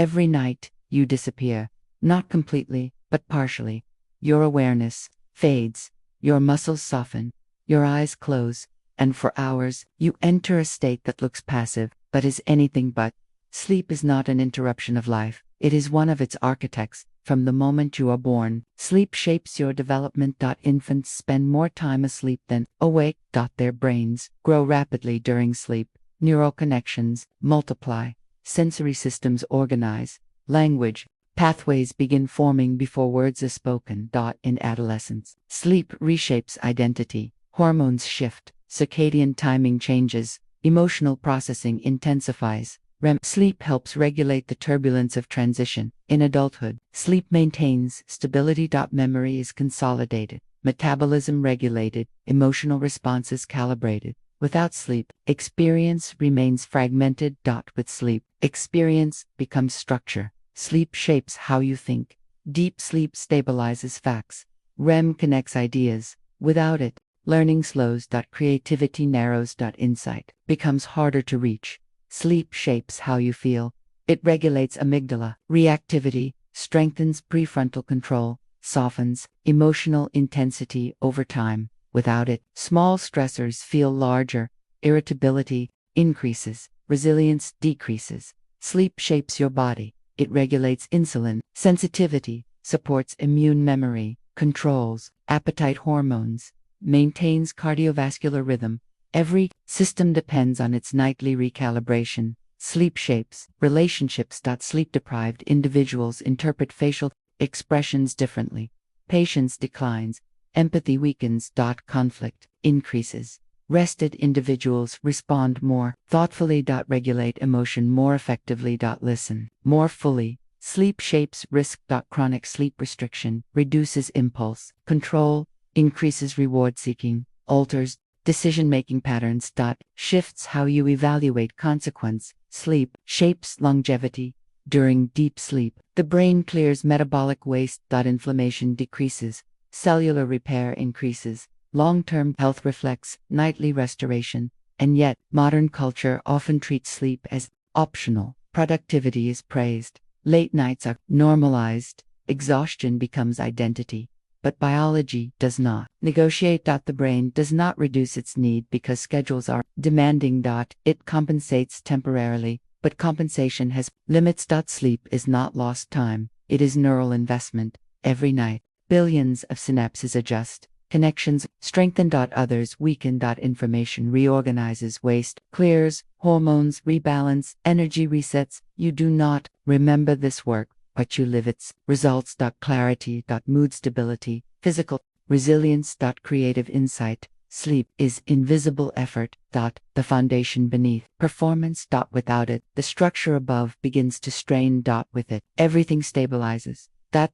Every night, you disappear. Not completely, but partially. Your awareness fades. Your muscles soften. Your eyes close. And for hours, you enter a state that looks passive, but is anything but. Sleep is not an interruption of life. It is one of its architects. From the moment you are born, sleep shapes your development. Infants spend more time asleep than awake. Their brains grow rapidly during sleep. Neural connections multiply. Sensory systems organize. Language pathways begin forming before words are spoken. In adolescence, sleep reshapes identity. Hormones shift. Circadian timing changes. Emotional processing intensifies. REM sleep helps regulate the turbulence of transition. In adulthood, sleep maintains stability. Memory is consolidated. Metabolism regulated. Emotional responses calibrated. Without sleep, experience remains fragmented. With sleep, experience becomes structure. Sleep shapes how you think. Deep sleep stabilizes facts. REM connects ideas. Without it, learning slows. Creativity narrows. Insight becomes harder to reach. Sleep shapes how you feel. It regulates amygdala reactivity, strengthens prefrontal control, softens emotional intensity over time. Without it, small stressors feel larger. Irritability increases. Resilience decreases. Sleep shapes your body. It regulates insulin sensitivity, supports immune memory, controls appetite hormones, maintains cardiovascular rhythm. Every system depends on its nightly recalibration. Sleep shapes relationships. Sleep-deprived individuals interpret facial expressions differently. Patience declines. Empathy weakens. Conflict increases. Rested individuals respond more thoughtfully. Regulate emotion more effectively. Listen more fully. Sleep shapes risk. Chronic sleep restriction reduces impulse control, increases reward seeking, alters decision-making patterns. Shifts how you evaluate consequence. Sleep shapes longevity. During deep sleep, the brain clears metabolic waste. Inflammation decreases. Cellular repair increases. Long-term health reflects nightly restoration. And yet, modern culture often treats sleep as optional. Productivity is praised. Late nights are normalized. Exhaustion becomes identity. But biology does not negotiate. The brain does not reduce its need because schedules are demanding. It compensates temporarily, but compensation has limits. Sleep is not lost time, it is neural investment. Every night, billions of synapses adjust, connections strengthen. Others weaken. Information reorganizes, waste clears, hormones rebalance, energy resets. You do not remember this work, but you live its results. Clarity. Mood stability, physical resilience. Creative insight. Sleep is invisible effort. The foundation beneath performance. Without it, the structure above begins to strain. With it, everything stabilizes.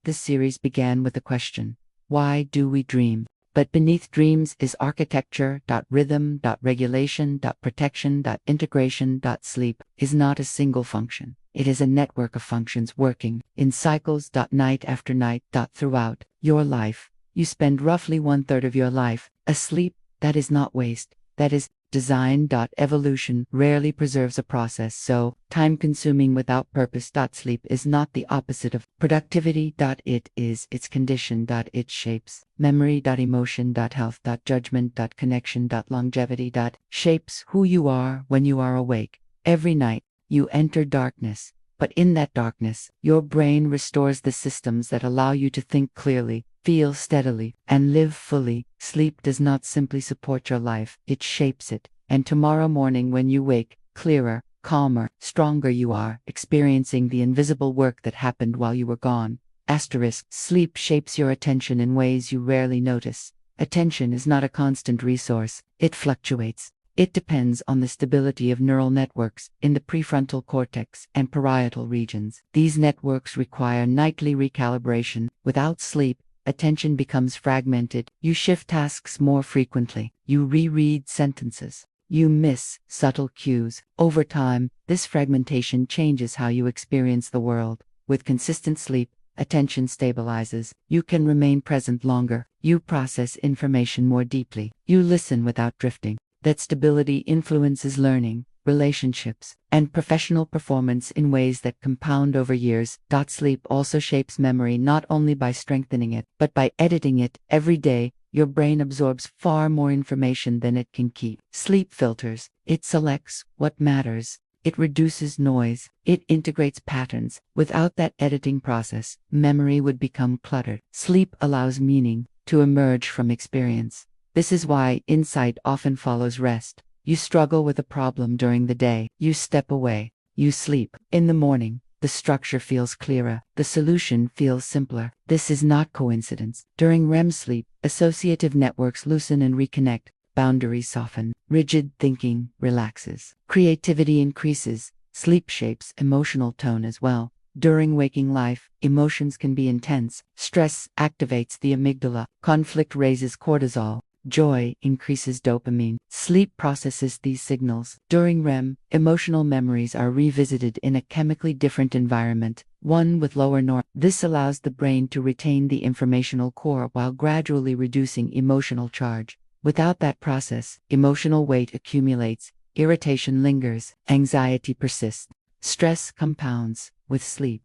This series began with a question: why do we dream? But beneath dreams is architecture. Rhythm. Regulation. Protection. Integration. Sleep is not a single function. It is a network of functions working in cycles. Night after night. Throughout your life, you spend roughly 1/3 of your life asleep. That is not waste. That is design. Evolution rarely preserves a process so time-consuming without purpose. Sleep is not the opposite of productivity. It is its condition. It shapes memory. Emotion. Health. Judgment. Connection. Longevity. Shapes who you are when you are awake. Every night, you enter darkness. But in that darkness, your brain restores the systems that allow you to think clearly, feel steadily, and live fully. Sleep does not simply support your life, it shapes it. And tomorrow morning when you wake, clearer, calmer, stronger you are, experiencing the invisible work that happened while you were gone. Sleep shapes your attention in ways you rarely notice. Attention is not a constant resource, it fluctuates. It depends on the stability of neural networks in the prefrontal cortex and parietal regions. These networks require nightly recalibration. Without sleep, attention becomes fragmented. You shift tasks more frequently. You reread sentences. You miss subtle cues. Over time, this fragmentation changes how you experience the world. With consistent sleep, attention stabilizes. You can remain present longer. You process information more deeply. You listen without drifting. That stability influences learning. relationships, and professional performance in ways that compound over years. Sleep also shapes memory not only by strengthening it, but by editing it. Every day, your brain absorbs far more information than it can keep. Sleep filters. It selects what matters. It reduces noise. It integrates patterns. Without that editing process, memory would become cluttered. Sleep allows meaning to emerge from experience. This is why insight often follows rest. You struggle with a problem during the day. You step away. You sleep. In the morning, the structure feels clearer. The solution feels simpler. This is not coincidence. During REM sleep, associative networks loosen and reconnect. Boundaries soften. Rigid thinking relaxes. Creativity increases. Sleep shapes emotional tone as well. During waking life, emotions can be intense. Stress activates the amygdala. Conflict raises cortisol. Joy increases dopamine. Sleep processes these signals. During REM, emotional memories are revisited in a chemically different environment, one with lower norm. This allows the brain to retain the informational core while gradually reducing emotional charge. Without that process, emotional weight accumulates, irritation lingers, anxiety persists, stress compounds. With sleep,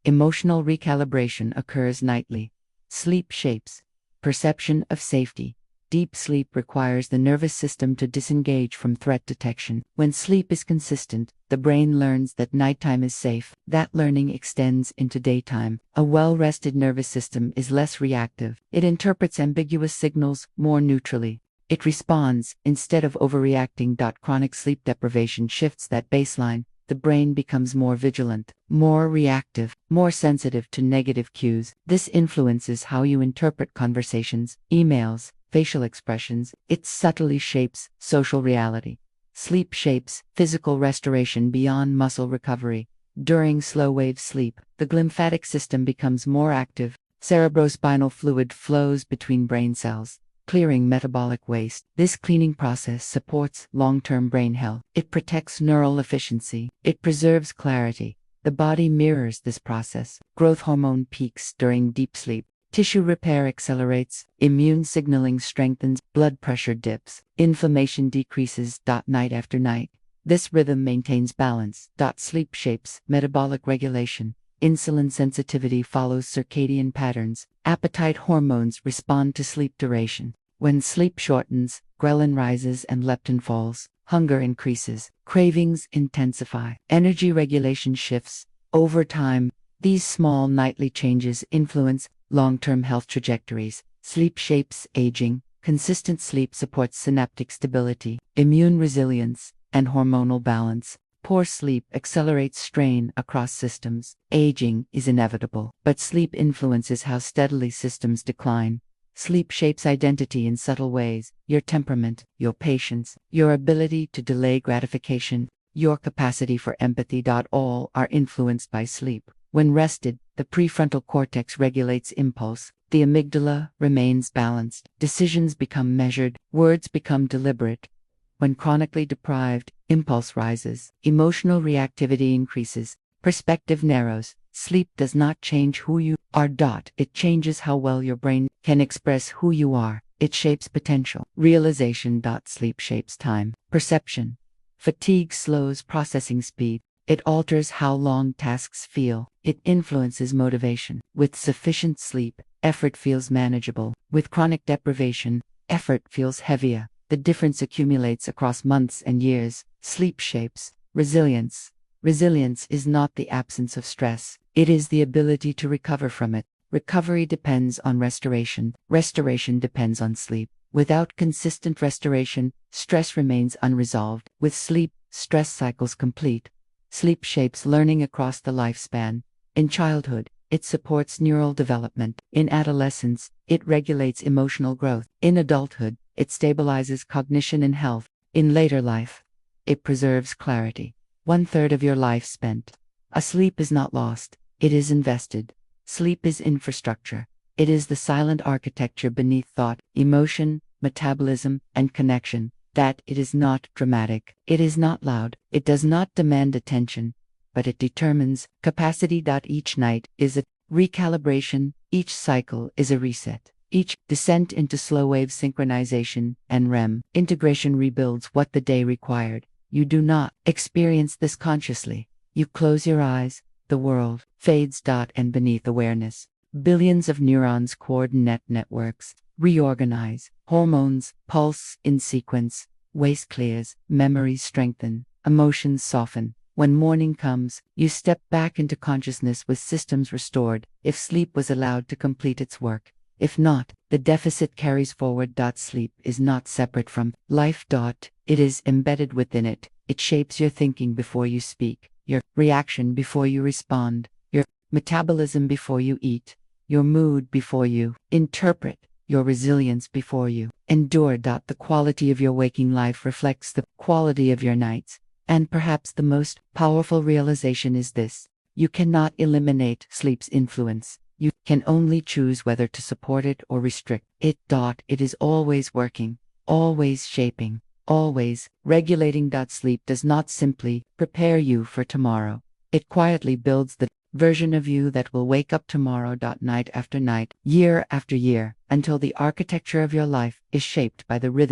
emotional recalibration occurs nightly. Sleep shapes perception of safety. Deep sleep requires the nervous system to disengage from threat detection. When sleep is consistent, the brain learns that nighttime is safe. That learning extends into daytime. A well-rested nervous system is less reactive. It interprets ambiguous signals more neutrally. It responds instead of overreacting. Chronic sleep deprivation shifts that baseline. The brain becomes more vigilant, more reactive, more sensitive to negative cues. This influences how you interpret conversations, emails, facial expressions. It subtly shapes social reality. Sleep shapes physical restoration beyond muscle recovery. During slow-wave sleep, the glymphatic system becomes more active. Cerebrospinal fluid flows between brain cells, clearing metabolic waste. This cleaning process supports long-term brain health. It protects neural efficiency. It preserves clarity. The body mirrors this process. Growth hormone peaks during deep sleep. Tissue repair accelerates. Immune signaling strengthens. Blood pressure dips. Inflammation decreases. Night after night, this rhythm maintains balance. Sleep shapes metabolic regulation. Insulin sensitivity follows circadian patterns. Appetite hormones respond to sleep duration. When sleep shortens, ghrelin rises and leptin falls. Hunger increases. Cravings intensify. Energy regulation shifts. Over time, these small nightly changes influence long-term health trajectories. Sleep shapes aging. Consistent sleep supports synaptic stability, immune resilience, and hormonal balance. Poor sleep accelerates strain across systems. Aging is inevitable, but sleep influences how steadily systems decline. Sleep shapes identity in subtle ways. Your temperament, your patience, your ability to delay gratification, your capacity for empathy. All are influenced by sleep. When rested, the prefrontal cortex regulates impulse. The amygdala remains balanced. Decisions become measured. Words become deliberate. When chronically deprived, impulse rises, emotional reactivity increases, perspective narrows. Sleep does not change who you are. It changes how well your brain can express who you are. It shapes potential. Realization. Sleep shapes time. Perception. Fatigue slows processing speed. It alters how long tasks feel. It influences motivation. With sufficient sleep, effort feels manageable. With chronic deprivation, effort feels heavier. The difference accumulates across months and years. Sleep shapes resilience. Resilience is not the absence of stress. It is the ability to recover from it. Recovery depends on restoration. Restoration depends on sleep. Without consistent restoration, stress remains unresolved. With sleep, stress cycles complete. Sleep shapes learning across the lifespan. In childhood, it supports neural development. In adolescence, it regulates emotional growth. In adulthood, it stabilizes cognition and health. In later life, it preserves clarity. 1/3 of your life spent asleep is not lost, it is invested. Sleep is infrastructure. It is the silent architecture beneath thought, emotion, metabolism, and connection. That it is not dramatic. It is not loud. It does not demand attention, but it determines capacity. Each night is a recalibration. Each cycle is a reset. Each descent into slow wave synchronization and REM integration rebuilds what the day required. You do not experience this consciously. You close your eyes, the world fades. And beneath awareness, billions of neurons coordinate networks, reorganize, hormones pulse in sequence, waste clears, memories strengthen, emotions soften. When morning comes, you step back into consciousness with systems restored, if sleep was allowed to complete its work. If not, the deficit carries forward. Sleep is not separate from life. It is embedded within it. It shapes your thinking before you speak, your reaction before you respond, your metabolism before you eat, your mood before you interpret, your resilience before you endure. The quality of your waking life reflects the quality of your nights. And perhaps the most powerful realization is this: you cannot eliminate sleep's influence. You can only choose whether to support it or restrict it. It is always working, always shaping, always regulating. Sleep does not simply prepare you for tomorrow. It quietly builds the version of you that will wake up tomorrow. Night after night, year after year, until the architecture of your life is shaped by the rhythm